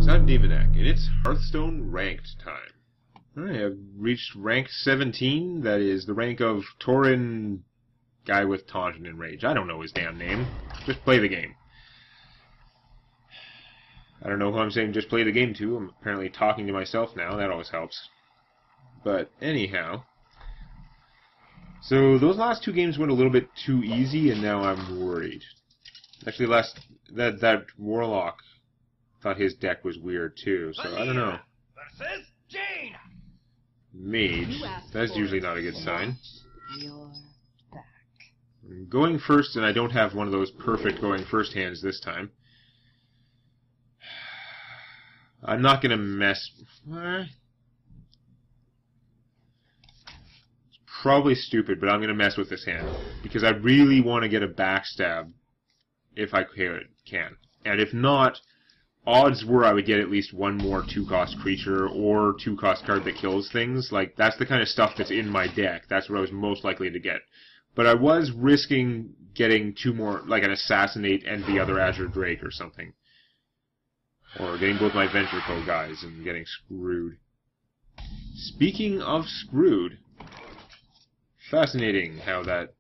So I'm Demonac, and it's Hearthstone ranked time. I have reached rank 17, that is the rank of Tauren guy with taunt and enrage. I don't know his damn name. Just play the game. I don't know who I'm saying just play the game to. I'm apparently talking to myself now. That always helps. But anyhow. So those last two games went a little bit too easy, and now I'm worried. Actually, that Warlock thought his deck was weird too, so I don't know. Versus Jane. Mage. That's usually not a good sign. You're back. I'm going first, and I don't have one of those perfect going first hands this time. I'm not going to mess... It's probably stupid, but I'm going to mess with this hand. Because I really want to get a backstab if I can. And if not, odds were I would get at least one more 2-cost creature or 2-cost card that kills things. Like, that's the kind of stuff that's in my deck. That's what I was most likely to get. But I was risking getting two more, like an Assassinate and the other Azure Drake or something. Or getting both my Venture Co. guys and getting screwed. Speaking of screwed, fascinating how that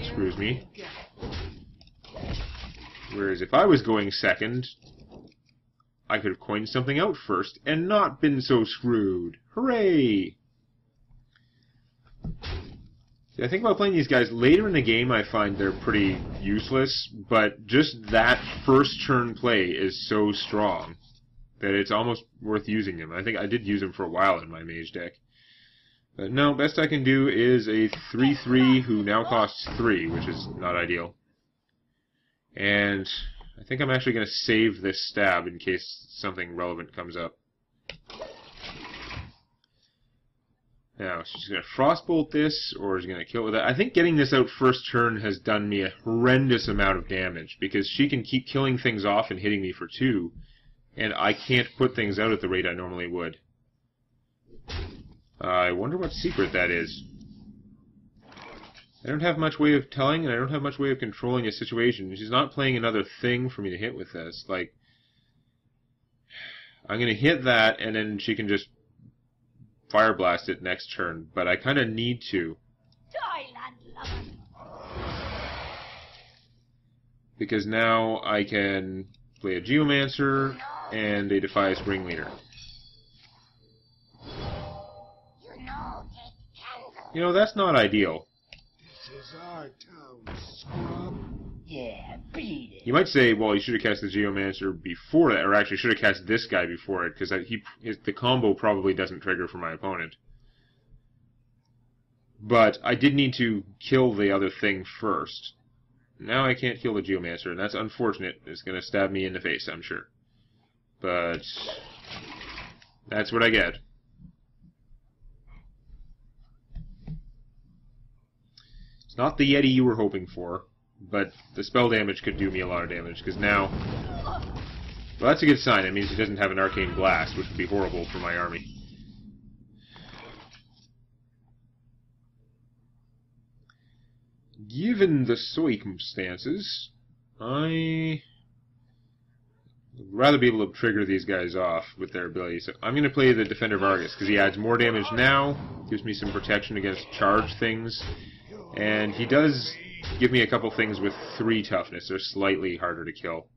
screws me. Whereas if I was going second, I could have coined something out first and not been so screwed. Hooray! See, I think about playing these guys later in the game, I find they're pretty useless, but just that first turn play is so strong that it's almost worth using them. I think I did use them for a while in my mage deck. But no, best I can do is a 3/3 who now costs 3, which is not ideal. And I think I'm actually going to save this stab in case something relevant comes up. Now, she's going to Frostbolt this, or is going to kill with that. I think getting this out first turn has done me a horrendous amount of damage, because she can keep killing things off and hitting me for 2, and I can't put things out at the rate I normally would. I wonder what secret that is. I don't have much way of telling, and I don't have much way of controlling a situation. She's not playing another thing for me to hit with this. Like, I'm going to hit that, and then she can just Fire Blast it next turn. But I kind of need to. Because now I can play a Geomancer and a Defias Ringleader. You know, that's not ideal. This is our town, scrub. Yeah, beat it. You might say, well, you should have cast the Geomancer before that, or actually should have cast this guy before it, because the combo probably doesn't trigger for my opponent. But I did need to kill the other thing first. Now I can't kill the Geomancer, and that's unfortunate. It's going to stab me in the face, I'm sure. But that's what I get. Not the Yeti you were hoping for, but the spell damage could do me a lot of damage, because now... Well, that's a good sign. It means he doesn't have an Arcane Blast, which would be horrible for my army. Given the circumstances, I would rather be able to trigger these guys off with their abilities. So I'm going to play the Defender of Argus, because he adds more damage now, gives me some protection against charge things, and he does give me a couple things with 3 toughness. They're slightly harder to kill.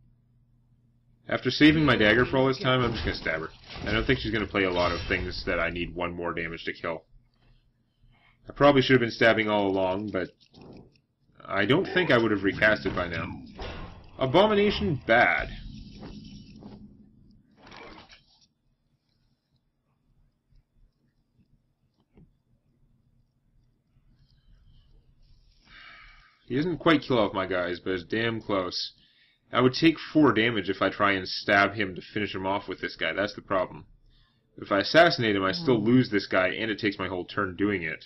After saving my dagger for all this time, I'm just going to stab her. I don't think she's going to play a lot of things that I need 1 more damage to kill. I probably should have been stabbing all along, but I don't think I would have recast it by now. Abomination bad. He doesn't quite kill off my guys, but it's damn close. I would take 4 damage if I try and stab him to finish him off with this guy. That's the problem. If I assassinate him, I still lose this guy, and it takes my whole turn doing it.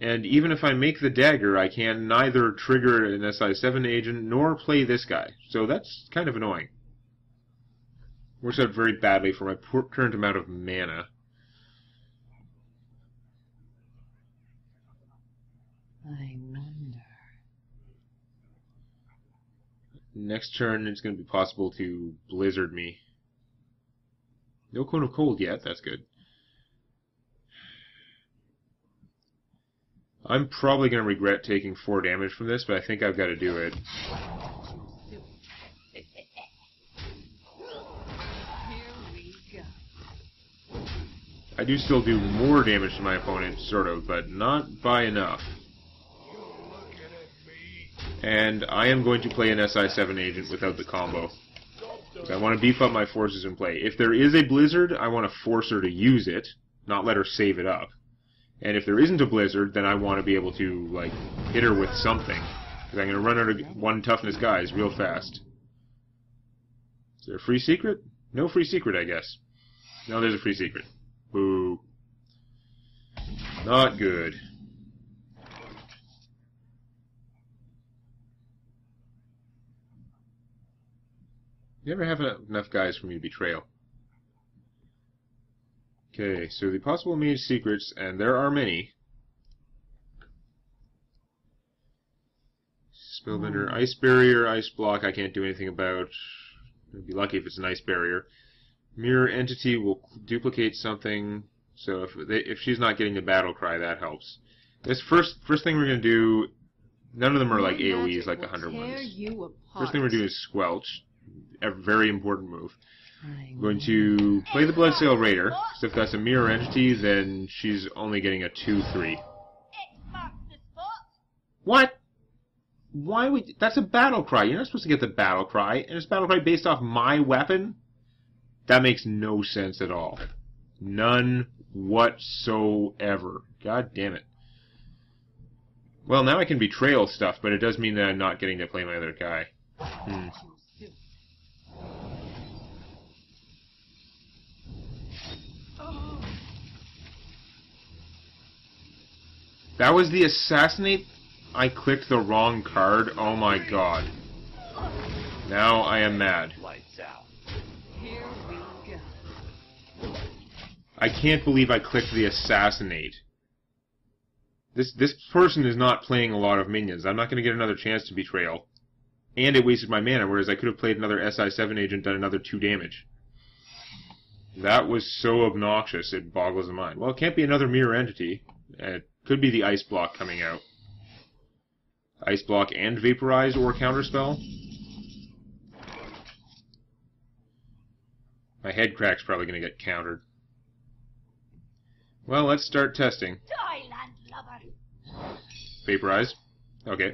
And even if I make the dagger, I can neither trigger an SI7 agent nor play this guy. So that's kind of annoying. Works out very badly for my current amount of mana. I wonder. Next turn, it's going to be possible to blizzard me. No Cone of Cold yet, that's good. I'm probably going to regret taking 4 damage from this, but I think I've got to do it. I do still do more damage to my opponent, sort of, but not by enough. And I am going to play an SI7 agent without the combo. Because I want to beef up my forces in play. If there is a Blizzard, I want to force her to use it, not let her save it up. And if there isn't a Blizzard, then I want to be able to, like, hit her with something. Because I'm going to run out of 1 toughness guys real fast. Is there a free secret? No free secret, I guess. No, there's a free secret. Boo. Not good. You never have enough guys for me to betrayal. Okay, so the possible mage secrets, and there are many. Spellbender, Ice Barrier, Ice Block, I can't do anything about. I'd be lucky if it's an Ice Barrier. Mirror Entity will duplicate something, so if she's not getting the Battle Cry, that helps. This first thing we're going to do, none of them are like AoEs like the Hunter ones. First thing we're doing is Squelch, a very important move. I'm going to play the Bloodsail Raider, because if that's a Mirror Entity, then she's only getting a 2-3. What? Why would... That's a Battle Cry. You're not supposed to get the Battle Cry, and it's Battle Cry based off my weapon? That makes no sense at all. None whatsoever. God damn it. Well, now I can betrayal stuff, but it does mean that I'm not getting to play my other guy. That was the assassinate? I clicked the wrong card? Oh my god. Now I am mad. I can't believe I clicked the assassinate. This person is not playing a lot of minions. I'm not going to get another chance to betrayal. And it wasted my mana, whereas I could have played another SI7 agent, done another 2 damage. That was so obnoxious, it boggles the mind. Well, it can't be another Mirror Entity. It could be the Ice Block coming out. Ice Block and Vaporize or Counterspell. My head crack's probably going to get countered. Well, let's start testing. Vaporize. Okay.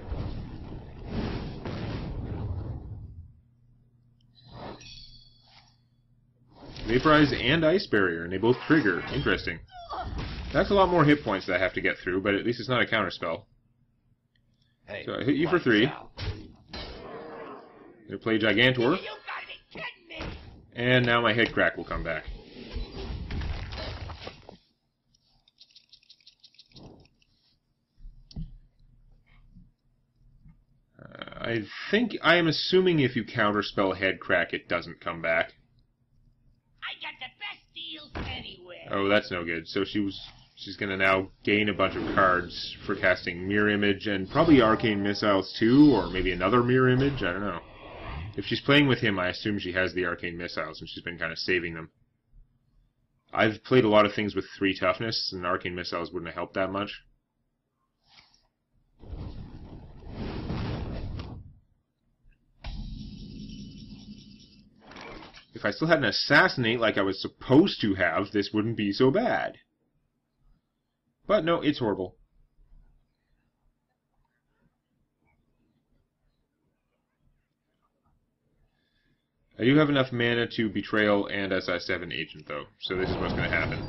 Vaporize and Ice Barrier, and they both trigger. Interesting. That's a lot more hit points that I have to get through, but at least it's not a counterspell. Hey, so I hit you for 3. Gonna play Gigantor. And now my head crack will come back. I think I am assuming if you counterspell head crack, it doesn't come back. I got the best deals anywhere. Oh, that's no good. So she's gonna now gain a bunch of cards for casting Mirror Image and probably Arcane Missiles too, or maybe another Mirror Image. I don't know. If she's playing with him, I assume she has the Arcane Missiles and she's been kind of saving them. I've played a lot of things with 3 toughness, and Arcane Missiles wouldn't have helped that much. If I still had an Assassinate like I was supposed to have, this wouldn't be so bad. But no, it's horrible. I do have enough mana to Betrayal and SI7 Agent, though, so this is what's going to happen.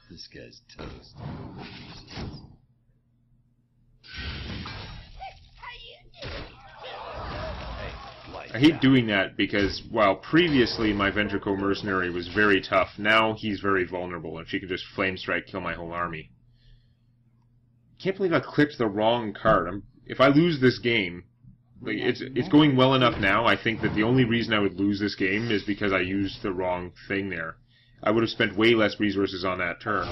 This guy's toast. I hate doing that because, while previously my Ventrico Mercenary was very tough, now he's very vulnerable, and she can just Flame Strike, kill my whole army. Can't believe I clicked the wrong card. If I lose this game, like, it's going well enough now, I think that the only reason I would lose this game is because I used the wrong thing there. I would have spent way less resources on that turn.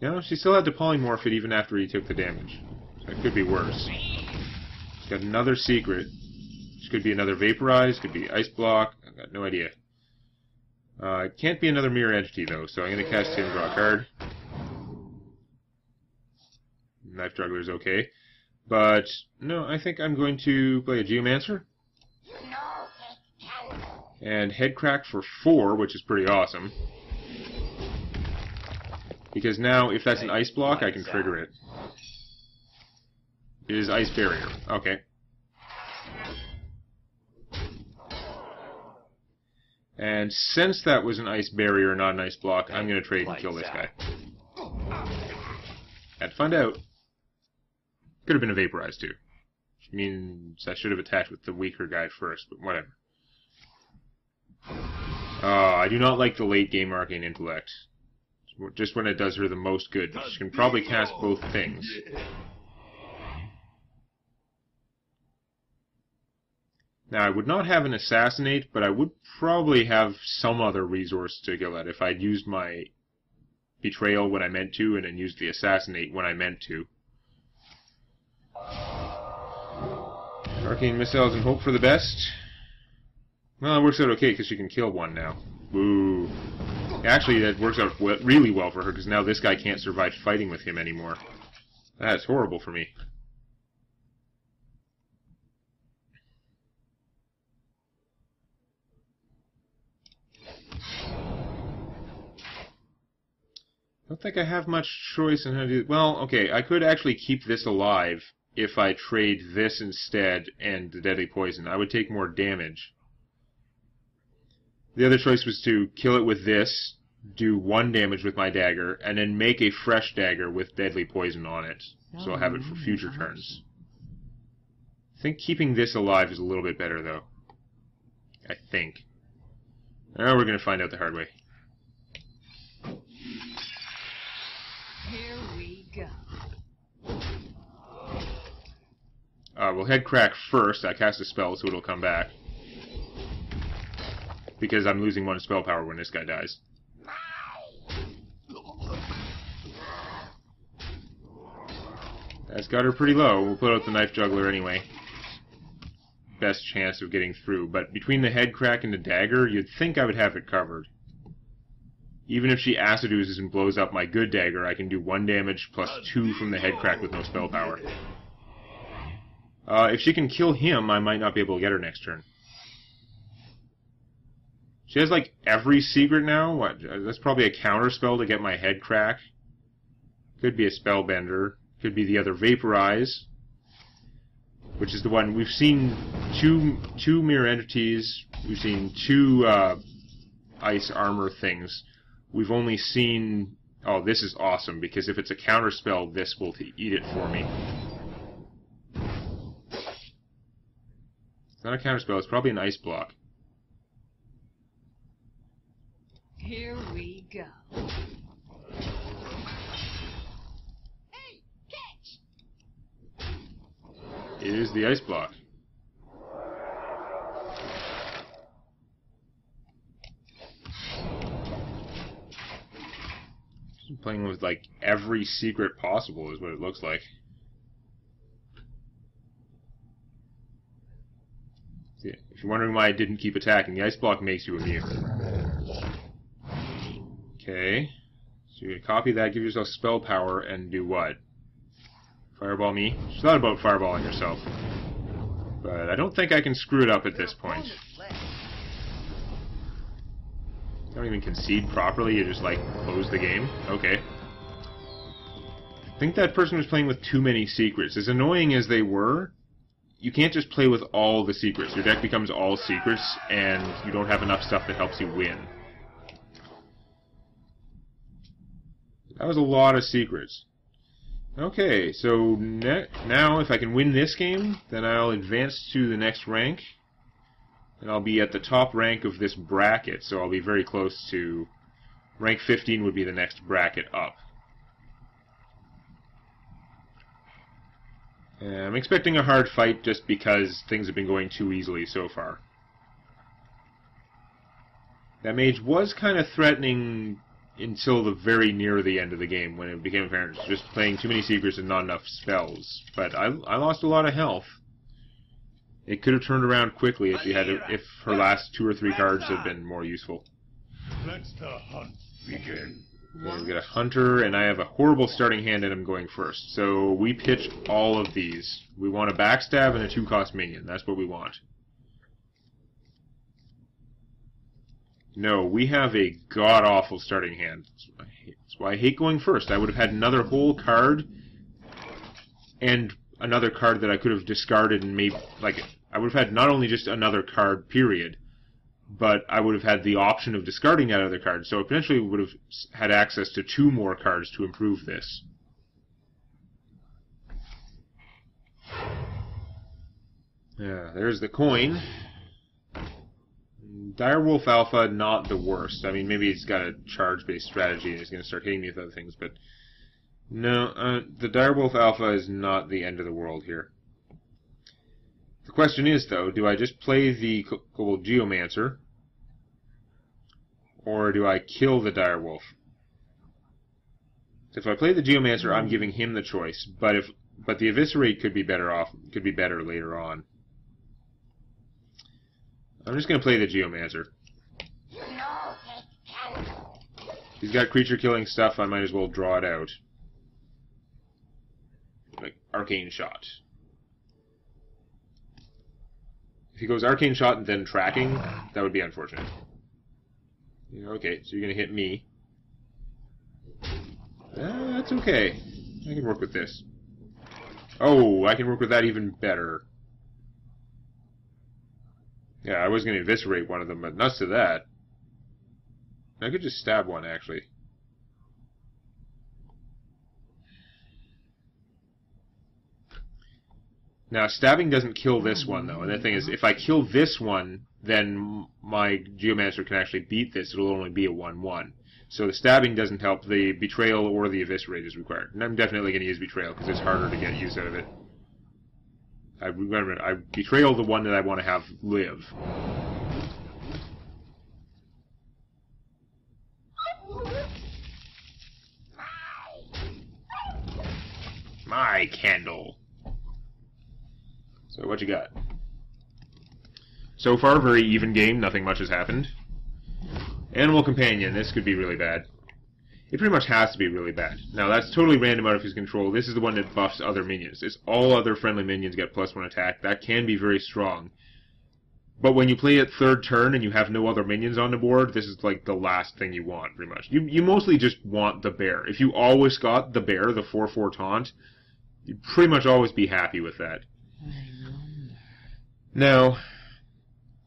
You know, she still had to polymorph it even after he took the damage. So it could be worse. She's got another secret. Which could be another Vaporize, could be Ice Block. I've got no idea. It can't be another Mirror Entity, though, so I'm going to cast in, draw a card. Knife Juggler's okay. But, no, I think I'm going to play a Geomancer. And Headcrack for 4, which is pretty awesome. Because now, if that's an Ice Block, I can trigger it. It is Ice Barrier. Okay. And since that was an Ice Barrier, not an Ice Block, I'm going to trade and kill this guy. Had to find out. Could have been a Vaporize, too. Which means I should have attacked with the weaker guy first, but whatever. I do not like the late game Arcane Intellect. Just when it does her the most good. She can probably cast both things. Now, I would not have an Assassinate, but I would probably have some other resource to kill that if I'd used my Betrayal when I meant to, and then used the Assassinate when I meant to. Arcane Missiles and hope for the best. Well, it works out okay because she can kill one now. Woo. Actually, that works out really well for her because now this guy can't survive fighting with him anymore. That's horrible for me. I don't think I have much choice in how to do... Well, okay, I could actually keep this alive if I trade this instead and the Deadly Poison. I would take more damage. The other choice was to kill it with this, do 1 damage with my dagger, and then make a fresh dagger with Deadly Poison on it. So I'll have it for future turns. I think keeping this alive is a little bit better, though. I think. Now we're going to find out the hard way. Here we go. We'll Headcrack first. I cast a spell, so it'll come back. Because I'm losing 1 spell power when this guy dies. That's got her pretty low. We'll put out the Knife Juggler anyway. Best chance of getting through. But between the Headcrack and the dagger, you'd think I would have it covered. Even if she Acid Oozes and blows up my good dagger, I can do 1 damage plus 2 from the Headcrack with no spell power. If she can kill him, I might not be able to get her next turn. She has, like, every secret now? What? That's probably a counter spell to get my Headcrack. Could be a Spellbender. Could be the other Vaporize. Which is the one... We've seen two Mirror Entities. We've seen 2 Ice Armor things. We've only seen... Oh, this is awesome, because if it's a counter spell, this will eat it for me. It's not a counter spell, it's probably an Ice Block. Here we go. Hey, catch! It is the Ice Block. I'm playing with, like, every secret possible is what it looks like. See, if you're wondering why I didn't keep attacking, the Ice Block makes you immune. Okay. So you copy that, give yourself spell power, and do what? Fireball me? She's thought about fireballing herself. But I don't think I can screw it up at this point. You don't even concede properly, you just, like, close the game? Okay. I think that person was playing with too many secrets. As annoying as they were, you can't just play with all the secrets. Your deck becomes all secrets, and you don't have enough stuff that helps you win. That was a lot of secrets. Okay, so now if I can win this game, then I'll advance to the next rank. And I'll be at the top rank of this bracket, so I'll be very close to... Rank 15 would be the next bracket up. And I'm expecting a hard fight just because things have been going too easily so far. That mage was kind of threatening until the very near the end of the game, when it became apparent just playing too many secrets and not enough spells. But I lost a lot of health. It could have turned around quickly if her last 2 or 3 cards had been more useful. Let the hunt begin. Okay, we've got a hunter, and I have a horrible starting hand, and I'm going first. So we pitch all of these. We want a backstab and a 2-cost minion. That's what we want. No, we have a god-awful starting hand. That's why I hate going first. I would have had another whole card, and another card that I could have discarded and made, like, I would have had not only just another card, period, but I would have had the option of discarding that other card, so potentially would have had access to 2 more cards to improve this. Yeah, there's the coin. Direwolf Alpha, not the worst. I mean, maybe he's got a charge-based strategy and he's going to start hitting me with other things, but no, the Direwolf Alpha is not the end of the world here. The question is, though, do I just play the Kobold Geomancer, or do I kill the Direwolf? If I play the Geomancer, I'm giving him the choice, but the Eviscerate could be better later on. I'm just going to play the Geomancer. He's got creature-killing stuff, I might as well draw it out. Like Arcane Shot. If he goes Arcane Shot and then Tracking, that would be unfortunate. Yeah, okay, so you're going to hit me. That's okay. I can work with this. Oh, I can work with that even better. Yeah, I was going to eviscerate one of them, but nuts to that. I could just stab one, actually. Now, stabbing doesn't kill this one, though. And the thing is, if I kill this one, then my Geomancer can actually beat this. It'll only be a 1/1. So the stabbing doesn't help. The Betrayal or the Eviscerate is required. And I'm definitely going to use Betrayal, because it's harder to get use out of it. I Betrayal the one that I want to have live. My candle. So what you got? So far, very even game. Nothing much has happened. Animal Companion. This could be really bad. It pretty much has to be really bad. Now, that's totally random out of his control. This is the one that buffs other minions. It's all other friendly minions get +1 attack. That can be very strong. But when you play it 3rd turn and you have no other minions on the board, this is like the last thing you want, pretty much. You mostly just want the bear. If you always got the bear, the 4/4 taunt, you'd pretty much always be happy with that. Now,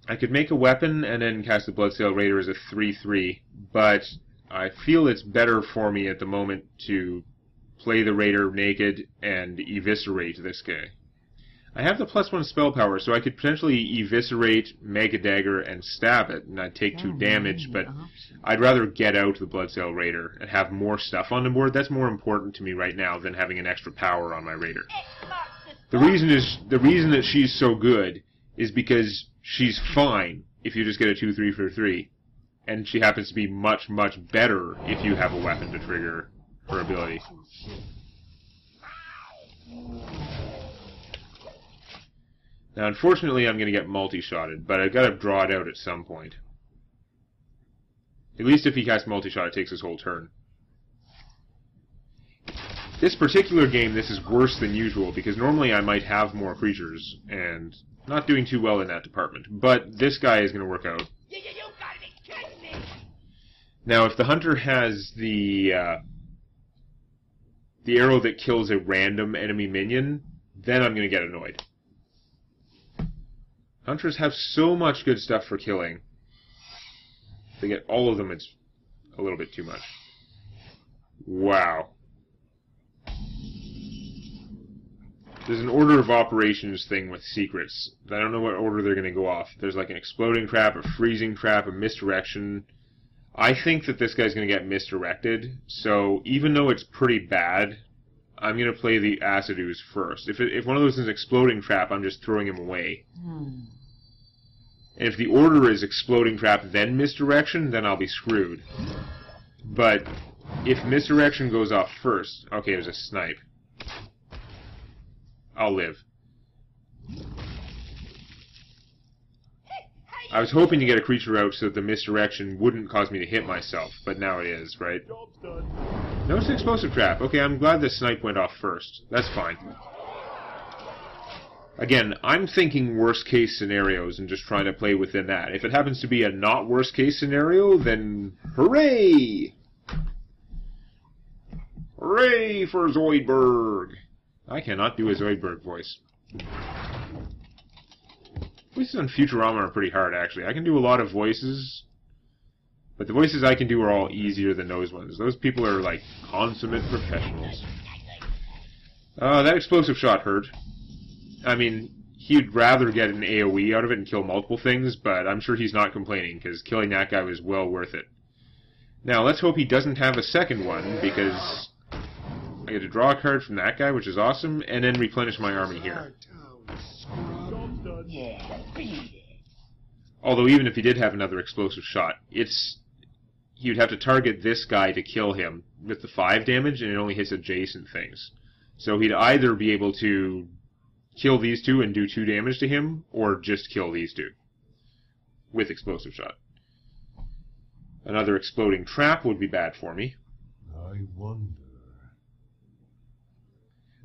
I could make a weapon and then cast the Bloodsail Raider as a 3/3, but I feel it's better for me at the moment to play the Raider naked and eviscerate this guy. I have the +1 spell power, so I could potentially eviscerate, Mega Dagger, and stab it, and I'd take 2 damage, but I'd rather get out the Bloodsail Raider and have more stuff on the board. That's more important to me right now than having an extra power on my Raider. The reason that she's so good is because she's fine if you just get a 2/3 for 3. And she happens to be much, much better if you have a weapon to trigger her ability. Now, unfortunately, I'm going to get multi-shotted, but I've got to draw it out at some point. At least if he casts multi-shot, it takes his whole turn. This particular game, this is worse than usual, because normally I might have more creatures, and not doing too well in that department. But this guy is going to work out. You gotta be kidding me! Now, if the hunter has the arrow that kills a random enemy minion, then I'm going to get annoyed. Hunters have so much good stuff for killing. If they get all of them, it's a little bit too much. Wow. There's an order of operations thing with secrets. I don't know what order they're going to go off. There's like an exploding trap, a freezing trap, a misdirection. I think that this guy's going to get misdirected, so even though it's pretty bad, I'm going to play the Acid Ooze first. If one of those is exploding trap, I'm just throwing him away. And if the order is exploding trap, then misdirection, then I'll be screwed. But if misdirection goes off first... Okay, it was a snipe. I'll live. I was hoping to get a creature out so that the misdirection wouldn't cause me to hit myself, but now it is, right? Job's done. No, it's an explosive trap. Okay, I'm glad the snipe went off first. That's fine. Again, I'm thinking worst case scenarios and just trying to play within that. If it happens to be a not worst case scenario, then hooray! Hooray for Zoidberg! I cannot do a Zoidberg voice. Voices on Futurama are pretty hard, actually. I can do a lot of voices, but the voices I can do are all easier than those ones. Those people are, like, consummate professionals. That explosive shot hurt. I mean, he'd rather get an AoE out of it and kill multiple things, but I'm sure he's not complaining, because killing that guy was well worth it. Now, let's hope he doesn't have a second one, because I get to draw a card from that guy, which is awesome, and then replenish my army here. Job's done. Yeah, beat it. Although even if he did have another explosive shot, he would have to target this guy to kill him with the 5 damage, and it only hits adjacent things. So he'd either be able to kill these two and do 2 damage to him, or just kill these two with explosive shot. Another exploding trap would be bad for me. I wonder.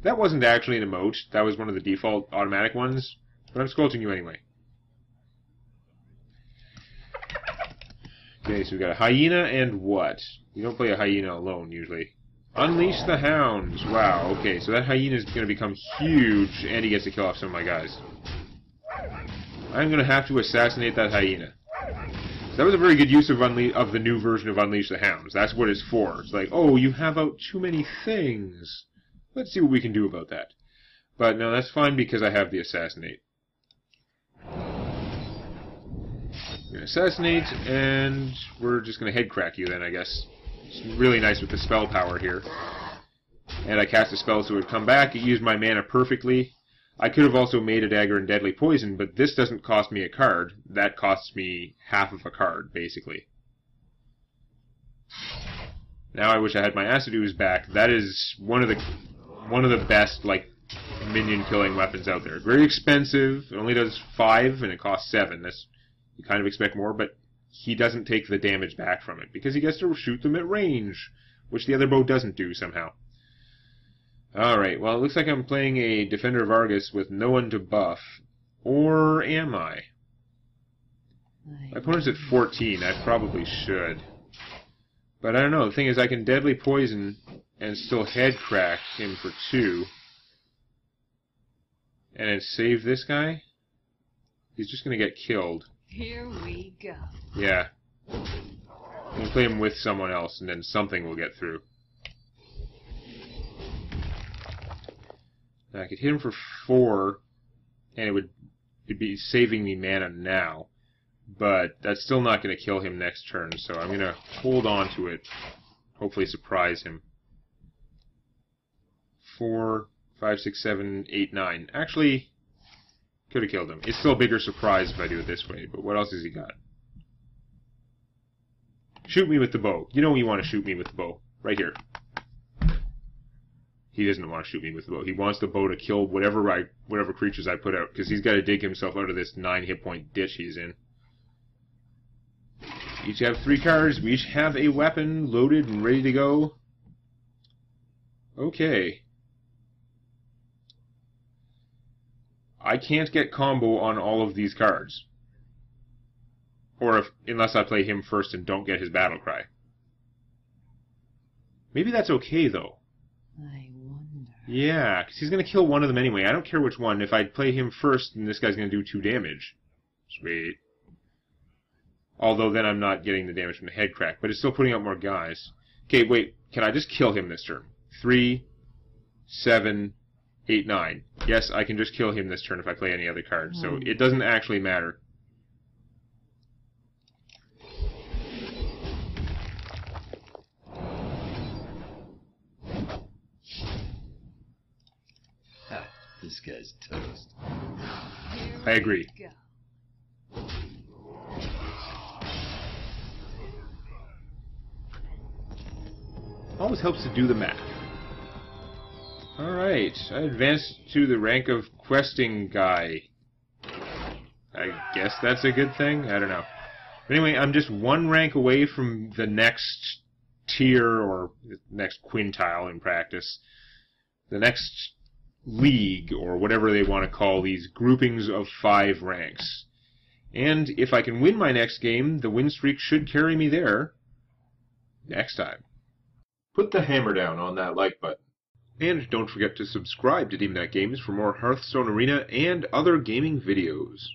That wasn't actually an emote. That was one of the default automatic ones. But I'm scolding you anyway. Okay, so we've got a hyena and what? You don't play a hyena alone, usually. Unleash the hounds. Wow, okay, so that hyena is going to become huge, and he gets to kill off some of my guys. I'm going to have to assassinate that hyena. So that was a very good use of the new version of Unleash the Hounds. That's what it's for. It's like, oh, you have out too many things. Let's see what we can do about that. But no, that's fine because I have the assassinate. I'm going to assassinate, and we're just going to head crack you then, I guess. It's really nice with the spell power here. And I cast a spell so it would come back. It used my mana perfectly. I could have also made a dagger and deadly poison, but this doesn't cost me a card. That costs me half of a card, basically. Now I wish I had my acid ooze back. That is one of the best, like, minion killing weapons out there. Very expensive. It only does 5 and it costs 7. That's, you kind of expect more, but he doesn't take the damage back from it because he gets to shoot them at range, which the other bow doesn't do somehow. Alright, well, it looks like I'm playing a Defender of Argus with no one to buff. Or am I? My opponent's at 14. I probably should. But I don't know. The thing is, I can deadly poison and still head crack him for 2. And then save this guy? He's just going to get killed. Here we go. Yeah. I'm going to play him with someone else, and then something will get through. Now, I could hit him for 4, and it'd be saving me mana now. But that's still not going to kill him next turn, so I'm going to hold on to it. Hopefully surprise him. 4, 5, 6, 7, 8, 9. Actually, could have killed him. It's still a bigger surprise if I do it this way, but what else has he got? Shoot me with the bow. You know you want to shoot me with the bow. Right here. He doesn't want to shoot me with the bow. He wants the bow to kill whatever creatures I put out, because he's got to dig himself out of this 9 hit point ditch he's in. Each have 3 cards. We each have a weapon loaded and ready to go. Okay. I can't get combo on all of these cards. Or unless I play him first and don't get his battle cry. Maybe that's okay, though. I wonder. Yeah, because he's going to kill one of them anyway. I don't care which one. If I play him first, then this guy's going to do 2 damage. Sweet. Although then I'm not getting the damage from the head crack, but it's still putting out more guys. Okay, wait. Can I just kill him this turn? 3, 7, 8, 9. Yes, I can just kill him this turn if I play any other card, so it doesn't actually matter. This guy's toast. I agree. Go. Always helps to do the math. Alright, I advanced to the rank of questing guy. I guess that's a good thing? I don't know. But anyway, I'm just one rank away from the next tier, or next quintile in practice. The next league, or whatever they want to call these groupings of 5 ranks. And if I can win my next game, the win streak should carry me there next time. Put the hammer down on that like button. And don't forget to subscribe to Demonac Games for more Hearthstone Arena and other gaming videos.